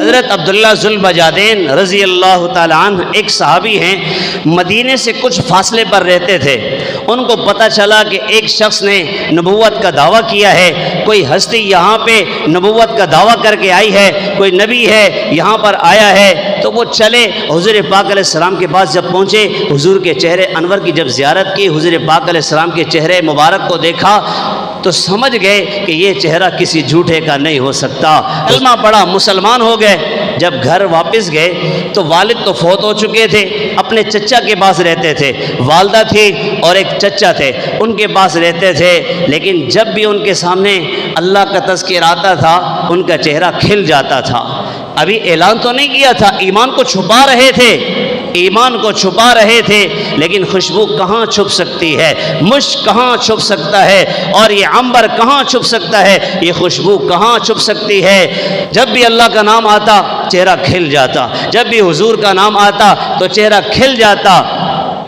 حضرت عبداللہ ذوالبجادین رضی اللہ تعالیٰ عنہ ایک صحابی ہیں، مدینے سے کچھ فاصلے پر رہتے تھے۔ ان کو پتہ چلا کہ ایک شخص نے نبوت کا دعویٰ کیا ہے، کوئی ہستی یہاں پہ نبوت کا دعویٰ کر کے آئی ہے، کوئی نبی ہے یہاں پر آیا ہے۔ تو وہ چلے حضور پاک علیہ السلام کے پاس، جب پہنچے حضور کے چہرے انور کی جب زیارت کی، حضور پاک علیہ السلام کے چہرے مبارک کو دیکھا تو سمجھ گئے کہ یہ چہرہ کسی جھوٹے کا نہیں ہو سکتا۔ کلمہ پڑھا، مسلمان ہو گئے۔ جب گھر واپس گئے تو والد تو فوت ہو چکے تھے، اپنے چچا کے پاس رہتے تھے، والدہ تھی اور ایک چچا تھے، ان کے پاس رہتے تھے۔ لیکن جب بھی ان کے سامنے اللہ کا تذکر آتا تھا ان کا چہرہ کھل جاتا تھا۔ ابھی اعلان تو نہیں کیا تھا، ایمان کو چھپا رہے تھے، ایمان کو چھپا رہے تھے، لیکن خوشبو کہاں چھپ سکتی ہے، مشک کہاں چھپ سکتا ہے، اور یہ عنبر کہاں چھپ سکتا ہے، یہ خوشبو کہاں چھپ سکتی ہے۔ جب بھی اللہ کا نام آتا چہرہ کھل جاتا، جب بھی حضور کا نام آتا تو چہرہ کھل جاتا۔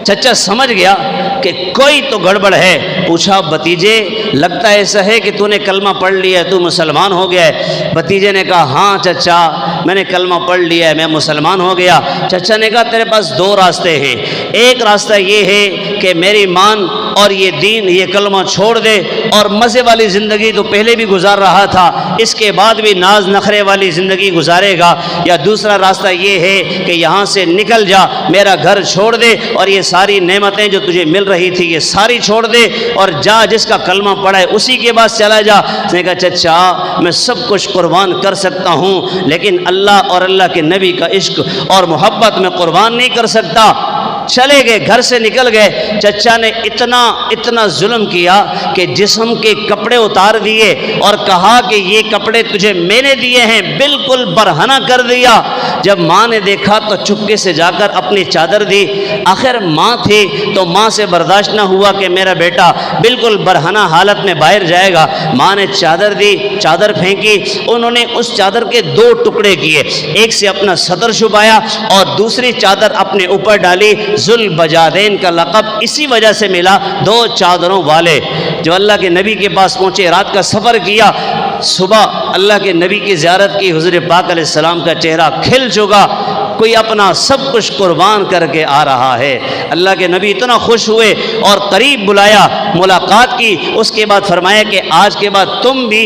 چچا سمجھ گیا کہ کوئی تو گڑبڑ ہے، پوچھا بھتیجے لگتا ایسا ہے کہ تو نے کلمہ پڑھ لیا ہے، تو مسلمان ہو گیا ہے؟ بھتیجے نے کہا ہاں چچا میں نے کلمہ پڑھ لیا ہے، میں مسلمان ہو گیا۔ چچا نے کہا تیرے پاس دو راستے ہیں، ایک راستہ یہ ہے کہ میری مان اور یہ دین یہ کلمہ چھوڑ دے اور مزے والی زندگی تو پہلے بھی گزار رہا تھا، اس کے بعد بھی ناز نخرے والی زندگی گزارے گا، یا دوسرا راستہ یہ ہے کہ یہاں سے نکل جا، میرا گھر چھوڑ دے اور یہ ساری نعمتیں جو تجھے مل رہی تھی یہ ساری چھوڑ دے اور جا جس کا کلمہ پڑھا ہے اسی کے بعد چلا جا۔ اس نے کہا چچا میں سب کچھ قربان کر سکتا ہوں، لیکن اللہ اور اللہ کے نبی کا عشق اور محبت میں قربان نہیں کر سکتا۔ چلے گئے، گھر سے نکل گئے۔ چچا نے اتنا ظلم کیا کہ جسم کے کپڑے اتار دیے اور کہا کہ یہ کپڑے تجھے میں نے دیے ہیں، بالکل برہنہ کر دیا۔ جب ماں نے دیکھا تو چپکے سے جا کر اپنی چادر دی، آخر ماں تھی تو ماں سے برداشت نہ ہوا کہ میرا بیٹا بالکل برہنہ حالت میں باہر جائے گا۔ ماں نے چادر دی، چادر پھینکی، انہوں نے اس چادر کے دو ٹکڑے کیے، ایک سے اپنا صدر چھپایا اور دوسری چادر اپنے اوپر ڈالی۔ ذوالبجادین کا لقب اسی وجہ سے ملا، دو چادروں والے۔ جو اللہ کے نبی کے پاس پہنچے، رات کا سفر کیا، صبح اللہ کے نبی کی زیارت کی، حضور پاک علیہ السلام کا چہرہ کھل چکا، کوئی اپنا سب کچھ قربان کر کے آ رہا ہے۔ اللہ کے نبی اتنا خوش ہوئے اور قریب بلایا، ملاقات کی، اس کے بعد فرمایا کہ آج کے بعد تم بھی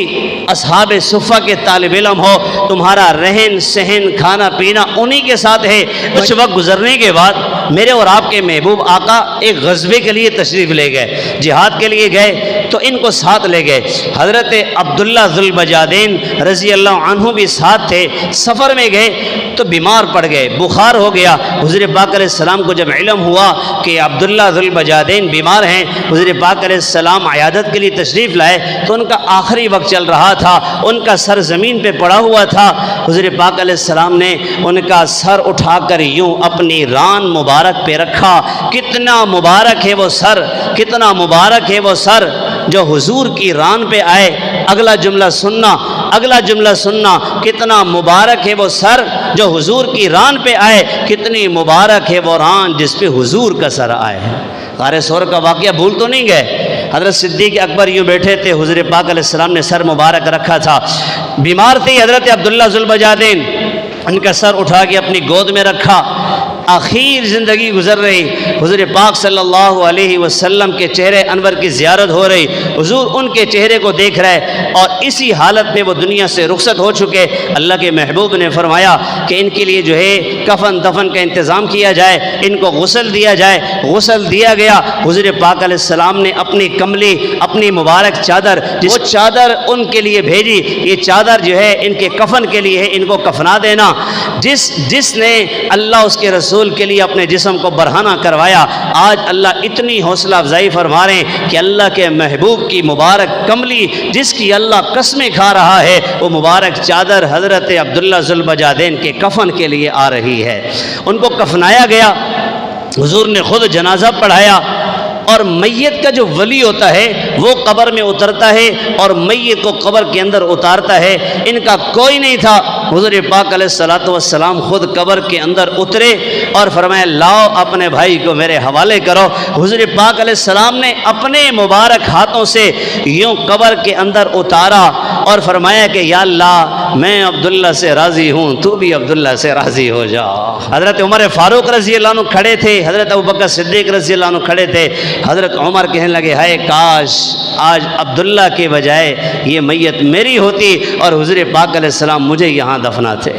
اصحاب صفہ کے طالب علم ہو، تمہارا رہن سہن کھانا پینا انہی کے ساتھ ہے۔ کچھ وقت گزرنے کے بعد میرے اور آپ کے محبوب آقا ایک غزوے کے لیے تشریف لے گئے، جہاد کے لیے گئے تو ان کو ساتھ لے گئے۔ حضرت عبداللہ ذوالبجادین رضی اللہ عنہ بھی ساتھ تھے۔ سفر میں گئے تو بیمار پڑ گئے، بخار ہو گیا۔ حضور پاک علیہ السلام کو جب علم ہوا کہ عبداللہ ذوالبجادین بیمار ہیں، حضور پاک علیہ السلام عیادت کے لیے تشریف لائے تو ان کا آخری وقت چل رہا تھا، ان کا سر زمین پہ پڑا ہوا تھا۔ حضور پاک علیہ السلام نے ان کا سر اٹھا کر یوں اپنی ران مبارک پہ رکھا۔ کتنا مبارک ہے وہ سر، کتنا مبارک ہے وہ سر جو حضور کی ران پہ آئے۔ اگلا جملہ سننا، اگلا جملہ سننا، کتنا مبارک ہے وہ سر جو حضور کی ران پہ آئے، کتنی مبارک ہے وہ ران جس پہ حضور کا سر آئے۔ غار ثور کا واقعہ بھول تو نہیں گئے؟ حضرت صدیق اکبر یوں بیٹھے تھے، حضور پاک علیہ السلام نے سر مبارک رکھا تھا، بیمار تھی حضرت عبداللہ ذوالبجادین، ان کا سر اٹھا کے اپنی گود میں رکھا۔ آخر زندگی گزر رہی، حضور پاک صلی اللہ علیہ وسلم کے چہرے انور کی زیارت ہو رہی، حضور ان کے چہرے کو دیکھ رہے اور اسی حالت میں وہ دنیا سے رخصت ہو چکے۔ اللہ کے محبوب نے فرمایا کہ ان کے لیے جو ہے کفن دفن کا انتظام کیا جائے، ان کو غسل دیا جائے۔ غسل دیا گیا۔ حضور پاک علیہ السلام نے اپنی کملی، اپنی مبارک چادر، وہ چادر ان کے لیے بھیجی، یہ چادر جو ہے ان کے کفن کے لیے ہے، ان کو کفنا دینا۔ جس نے اللہ اس کے رسول کے لیے اپنے جسم کو برہنہ کروایا، آج اللہ اتنی حوصلہ افزائی فرما رہے ہیں کہ اللہ کے محبوب کی مبارک کملی جس کی اللہ قسمیں کھا رہا ہے، وہ مبارک چادر حضرت عبداللہ ذوالبجادین کے کفن کے لیے آ رہی ہے۔ ان کو کفنایا گیا، حضور نے خود جنازہ پڑھایا، اور میت کا جو ولی ہوتا ہے وہ قبر میں اترتا ہے اور میت کو قبر کے اندر اتارتا ہے۔ ان کا کوئی نہیں تھا، حضور پاک علیہ السلام خود قبر کے اندر اترے اور فرمایا لاؤ اپنے بھائی کو میرے حوالے کرو۔ حضور پاک علیہ السلام نے اپنے مبارک ہاتھوں سے یوں قبر کے اندر اتارا اور فرمایا کہ یا اللہ میں عبداللہ سے راضی ہوں، تو بھی عبداللہ سے راضی ہو جا۔ حضرت عمر فاروق رضی اللہ عنہ کھڑے تھے، حضرت ابوبکر صدیق رضی اللہ عنہ کھڑے تھے۔ حضرت عمر کہنے لگے ہائے کاش آج عبداللہ کے بجائے یہ میت میری ہوتی اور حضور پاک علیہ السلام مجھے یہاں دفناتے۔